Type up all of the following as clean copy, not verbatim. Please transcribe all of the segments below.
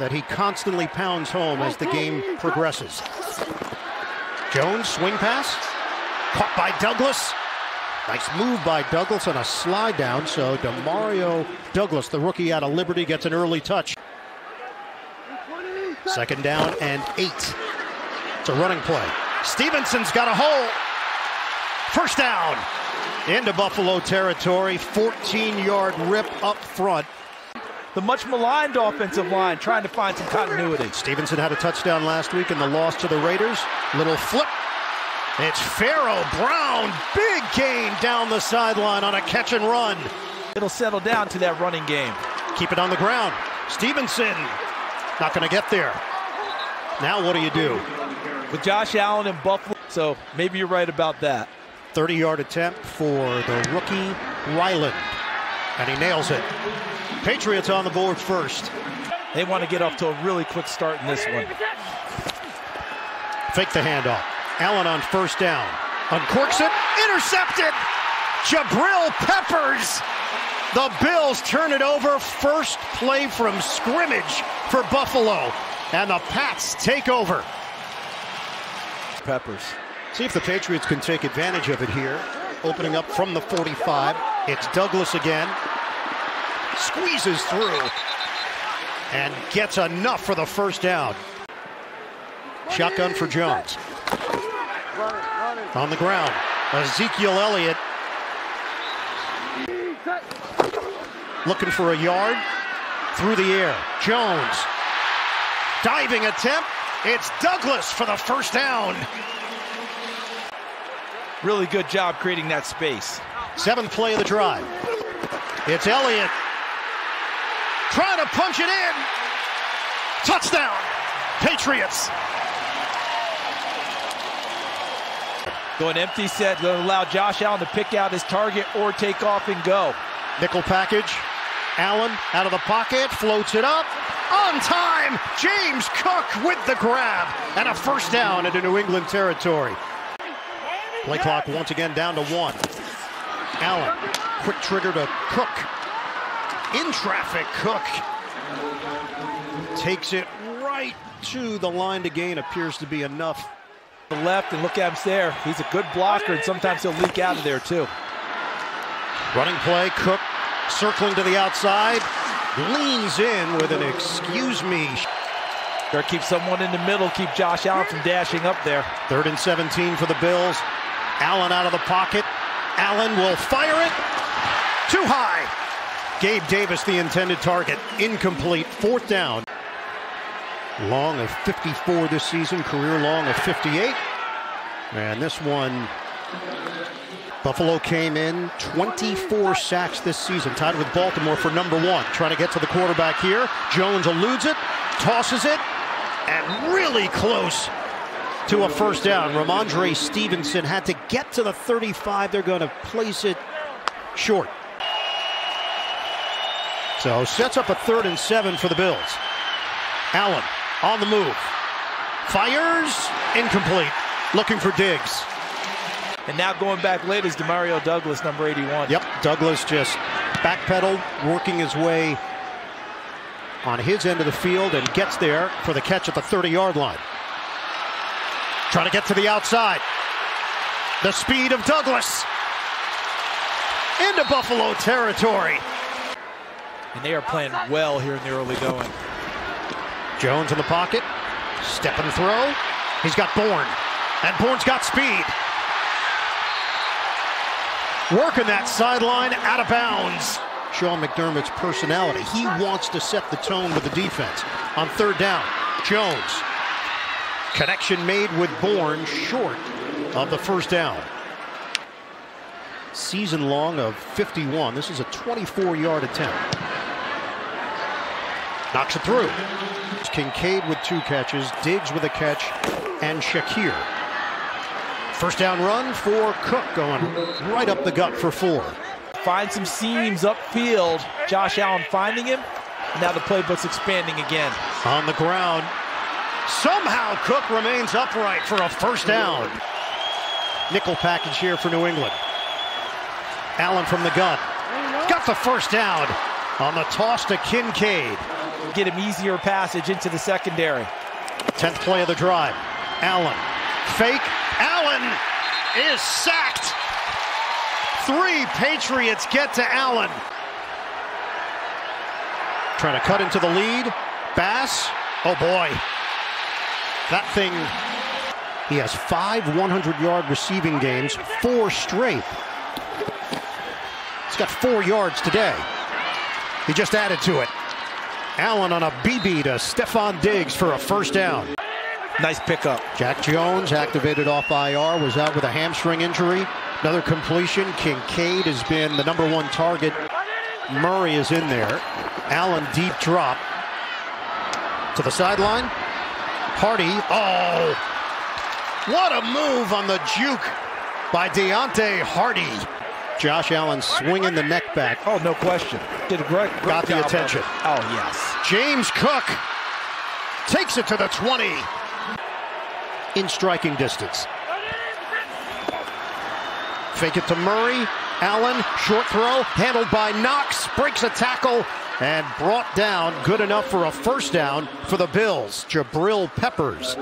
that he constantly pounds home as the game progresses. Jones, swing pass, caught by Douglas. Nice move by Douglas on a slide down, so Demario Douglas, the rookie out of Liberty, gets an early touch. Second down and 8. It's a running play. Stevenson's got a hole. First down into Buffalo territory. 14-yard rip up front. The much maligned offensive line trying to find some continuity. Stevenson had a touchdown last week in the loss to the Raiders. Little flip. It's Pharaoh Brown. Big gain down the sideline on a catch and run. It'll settle down to that running game. Keep it on the ground. Stevenson not going to get there. Now what do you do? With Josh Allen and Buffalo, so maybe you're right about that. 30-yard attempt for the rookie Ryland, and he nails it. Patriots on the board first. They want to get off to a really quick start in this one. Fake the handoff. Allen on first down. Uncorks it. Intercepted. Jabril Peppers. The Bills turn it over. First play from scrimmage for Buffalo. And the Pats take over. Peppers. See if the Patriots can take advantage of it here. Opening up from the 45. It's Douglas again. Squeezes through. And gets enough for the first down. Shotgun for Jones. On the ground. Ezekiel Elliott. Looking for a yard. Through the air. Jones. Diving attempt. It's Douglas for the first down. Really good job creating that space. 7th play of the drive. It's Elliott. Trying to punch it in. Touchdown. Patriots. Going empty set, going to allow Josh Allen to pick out his target or take off and go. Nickel package. Allen out of the pocket, floats it up. On time, James Cook with the grab. And a first down into New England territory. Play clock once again down to 1. Allen, quick trigger to Cook. In traffic, Cook. Takes it right to the line to gain. Appears to be enough. The left, and look at him there. He's a good blocker, and sometimes he'll leak out of there too. Running play, Cook circling to the outside. Leans in with an excuse me. Better keep someone in the middle, keep Josh Allen from dashing up there. 3rd and 17 for the Bills. Allen out of the pocket. Allen will fire it. Too high. Gabe Davis, the intended target. Incomplete. 4th down. Long of 54 this season. Career long of 58. And this one, Buffalo came in 24 sacks this season. Tied with Baltimore for number 1. Trying to get to the quarterback here. Jones eludes it. Tosses it. And really close to a first down. Ramondre Stevenson had to get to the 35. They're going to place it short. So sets up a 3rd and 7 for the Bills. Allen on the move. Fires. Incomplete. Looking for Diggs. And now going back late is Demario Douglas, number 81. Yep, Douglas just backpedaled, working his way on his end of the field and gets there for the catch at the 30-yard line. Trying to get to the outside. The speed of Douglas into Buffalo territory. And they are playing well here in the early going. Jones in the pocket. Step and throw. He's got Bourne. And Bourne's got speed. Working that sideline out of bounds. Sean McDermott's personality. He wants to set the tone with the defense. On 3rd down, Jones. Connection made with Bourne, short of the first down. Season long of 51. This is a 24-yard attempt. Knocks it through. Kincaid with 2 catches, Diggs with a catch, and Shakir. First down run for Cook, going right up the gut for 4. Find some seams upfield. Josh Allen finding him. Now the playbook's expanding again. On the ground. Somehow Cook remains upright for a first down. Nickel package here for New England. Allen from the gun. Got the first down on the toss to Kincaid. Get him easier passage into the secondary. 10th play of the drive. Allen. Fake. Allen is sacked. 3 Patriots get to Allen. Trying to cut into the lead. Bass. Oh boy. That thing. He has 5 100-yard receiving games, 4 straight. He's got 4 yards today. He just added to it. Allen on a BB to Stephon Diggs for a first down. Nice pickup. Jack Jones, activated off IR, was out with a hamstring injury. Another completion. Kincaid has been the #1 target. Murray is in there. Allen deep drop. To the sideline. Hardy. Oh! What a move on the juke by Deontay Hardy. Josh Allen swinging the neck back. Oh, no question. Did a great Got the job. attention. Oh, yes. James Cook takes it to the 20. In striking distance. Fake it to Murray. Allen, short throw, handled by Knox, breaks a tackle, and brought down, good enough for a first down for the Bills. Jabril Peppers.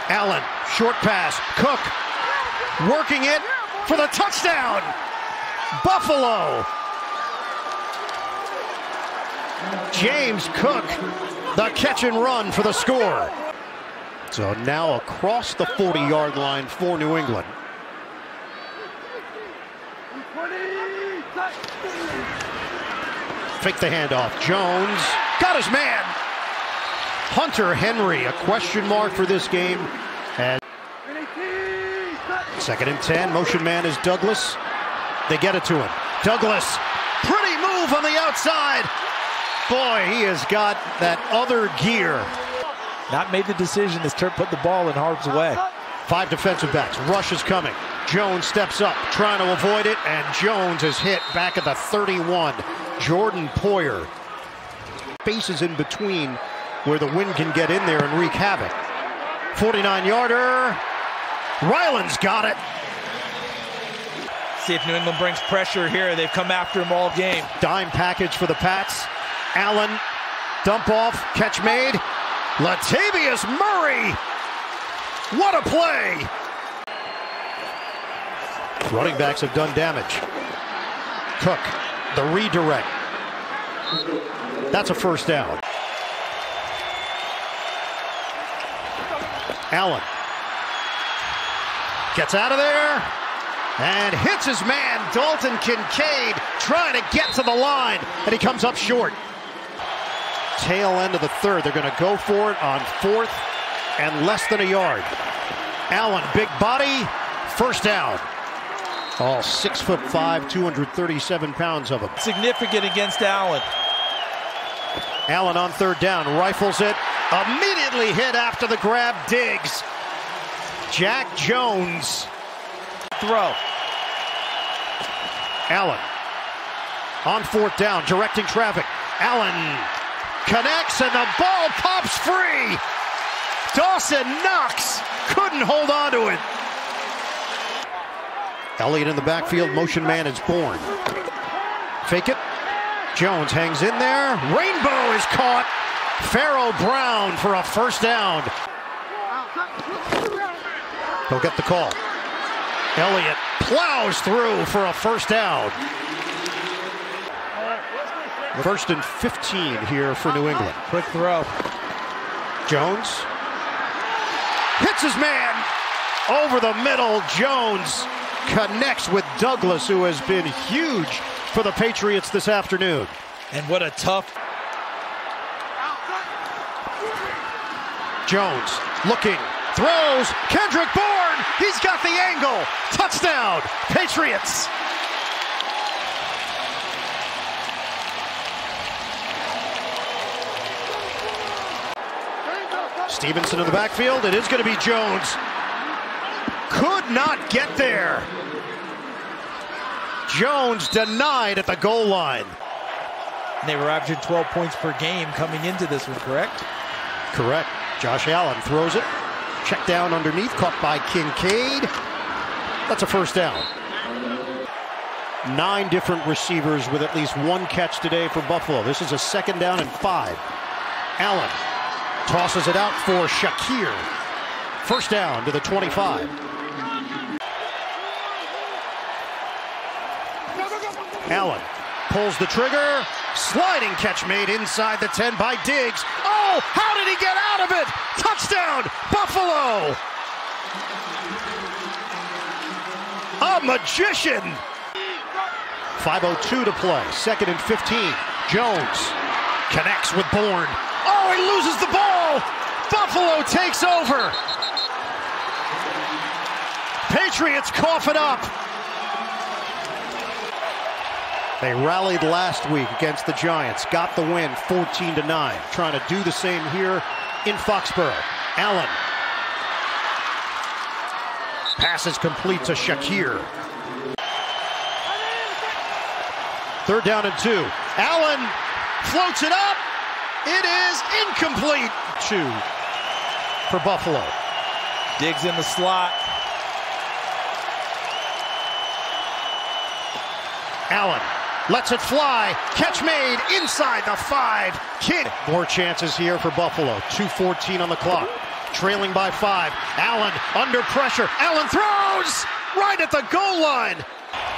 Allen, short pass, Cook, working it for the touchdown. Buffalo. James Cook, the catch and run for the score. So now across the 40-yard line for New England. Fake the handoff. Jones got his man. Hunter Henry, a question mark for this game. And 2nd and 10. Motion man is Douglas. They get it to him. Douglas, pretty move on the outside. Boy, he has got that other gear. Not made the decision to put the ball in harm's way. 5 defensive backs. Rush is coming. Jones steps up, trying to avoid it, and Jones is hit back at the 31. Jordan Poyer. Spaces in between where the wind can get in there and wreak havoc. 49-yarder. Ryland's got it. See if New England brings pressure here. They've come after him all game. Dime package for the Pats. Allen, dump off, catch made. Latavius Murray. What a play. Running backs have done damage. Cook, the redirect. That's a first down. Allen gets out of there and hits his man, Dalton Kincaid, trying to get to the line, and he comes up short. Tail end of the 3rd. They're going to go for it on 4th and less than a yard. Allen, big body, first down. All 6'5", 237 pounds of him. Significant against Allen. Allen on 3rd down, rifles it, immediately hit after the grab. Diggs. Jack Jones. Throw. Allen on 4th down, directing traffic. Allen connects and the ball pops free. Dawson Knox couldn't hold on to it. Elliott in the backfield, motion man is born. Fake it. Jones hangs in there. Rainbow is caught. Pharaoh Brown for a first down. He'll get the call. Elliott plows through for a first down. 1st and 15 here for New England. Quick throw. Jones hits his man over the middle. Jones connects with Douglas, who has been huge for the Patriots this afternoon. And what a tough. Jones looking, throws, Kendrick Bourne, he's got the angle. Touchdown, Patriots. Stevenson in the backfield. It is going to be Jones. Could not get there. Jones denied at the goal line. They were averaging 12 points per game coming into this one, correct? Correct. Josh Allen throws it. Check down underneath, caught by Kincaid. That's a first down. 9 different receivers with at least 1 catch today for Buffalo. This is a 2nd down and 5. Allen tosses it out for Shakir. 1st down to the 25. Allen pulls the trigger. Sliding catch made inside the 10 by Diggs. Oh, how did he get out of it? Touchdown, Buffalo! A magician! 5:02 to play, 2nd and 15. Jones connects with Bourne. Oh, he loses the ball! Buffalo takes over! Patriots cough it up. They rallied last week against the Giants, got the win 14-9. Trying to do the same here in Foxborough. Allen. Passes complete to Shakir. 3rd down and 2. Allen floats it up. It is incomplete. 2 for Buffalo. Diggs in the slot. Allen lets it fly. Catch made inside the 5. Kidd. More chances here for Buffalo. 2:14 on the clock. Trailing by 5. Allen under pressure. Allen throws right at the goal line.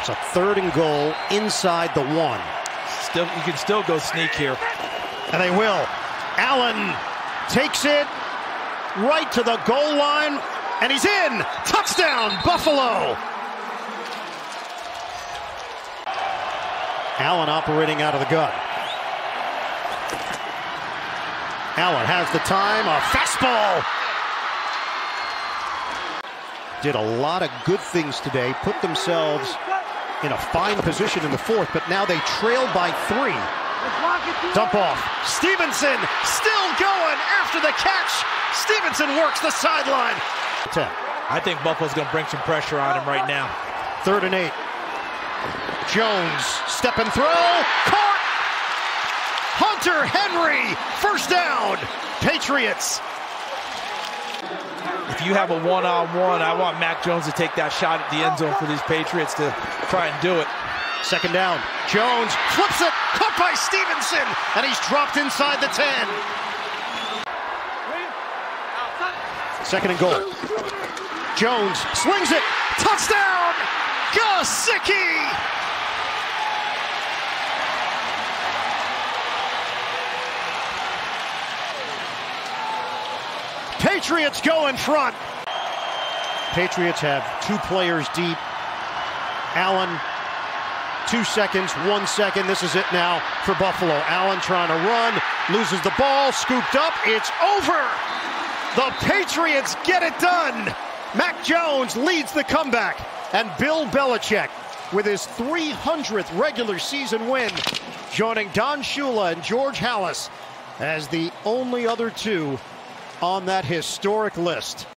It's a 3rd and goal inside the 1. You can still go sneak here. And they will. Allen takes it right to the goal line. And he's in. Touchdown, Buffalo. Allen operating out of the gun. Allen has the time. A fastball. Did a lot of good things today. Put themselves in a fine position in the 4th, but now they trail by 3. Dump off. Stevenson still going after the catch. Stevenson works the sideline. 10. I think Buffalo's going to bring some pressure on him right now. 3rd and 8. Jones, step and throw, caught! Hunter Henry, 1st down, Patriots. If you have a one-on-one, I want Mac Jones to take that shot at the end zone for these Patriots to try and do it. 2nd down, Jones flips it, caught by Stevenson, and he's dropped inside the 10. 2nd and goal. Jones slings it, touchdown, Gesicki! Patriots go in front. Patriots have 2 players deep. Allen, 2 seconds, 1 second. This is it now for Buffalo. Allen trying to run, loses the ball, scooped up. It's over. The Patriots get it done. Mac Jones leads the comeback. And Bill Belichick, with his 300th regular season win, joining Don Shula and George Halas as the only other 2 on that historic list.